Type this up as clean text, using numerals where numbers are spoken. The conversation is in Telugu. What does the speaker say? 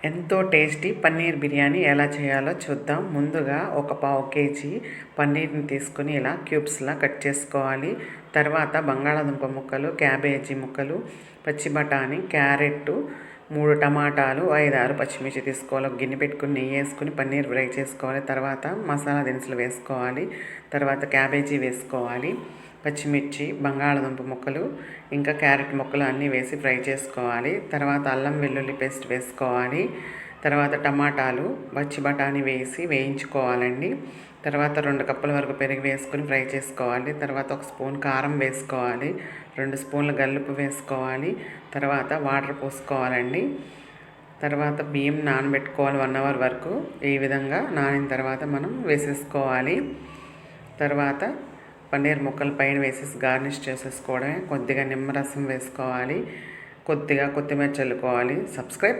ఎంతో టేస్టీ పన్నీర్ బిర్యానీ ఎలా చేయాలో చూద్దాం. ముందుగా ఒక పావు కేజీ పన్నీర్ని తీసుకొని ఇలా క్యూబ్స్లా కట్ చేసుకోవాలి. తర్వాత బంగాళాదుంప ముక్కలు, క్యాబేజీ ముక్కలు, పచ్చి బఠానీ, క్యారెట్, 3 టమాటాలు, 5-6 పచ్చిమిర్చి తీసుకోవాలి. ఒక గిన్నె పెట్టుకుని నెయ్యి వేసుకుని పన్నీర్ ఫ్రై చేసుకోవాలి. తర్వాత మసాలా దినుసులు వేసుకోవాలి. తర్వాత క్యాబేజీ వేసుకోవాలి. పచ్చిమిర్చి, బంగాళాదుంప ముక్కలు, ఇంకా క్యారెట్ ముక్కలు అన్నీ వేసి ఫ్రై చేసుకోవాలి. తర్వాత అల్లం వెల్లుల్లి పేస్ట్ వేసుకోవాలి. తర్వాత టమాటాలు, పచ్చి బఠానీ వేసి వేయించుకోవాలండి. తర్వాత 2 కప్పుల వరకు పెరుగు వేసుకొని ఫ్రై చేసుకోవాలి. తర్వాత 1 స్పూన్ కారం వేసుకోవాలి. 2 స్పూన్ల గల్లుప్పు వేసుకోవాలి. తర్వాత వాటర్ పోసుకోవాలండి. తర్వాత బియ్యం నానబెట్టుకోవాలి 1 అవర్ వరకు. ఈ విధంగా నానిన తర్వాత మనం వేసేసుకోవాలి. తర్వాత పన్నీర్ ముక్కలు పైన వేసేసి గార్నిష్ చేసేసుకోవడమే. కొద్దిగా నిమ్మరసం వేసుకోవాలి. కొద్దిగా కొత్తిమీర చల్లుకోవాలి. సబ్స్క్రైబ్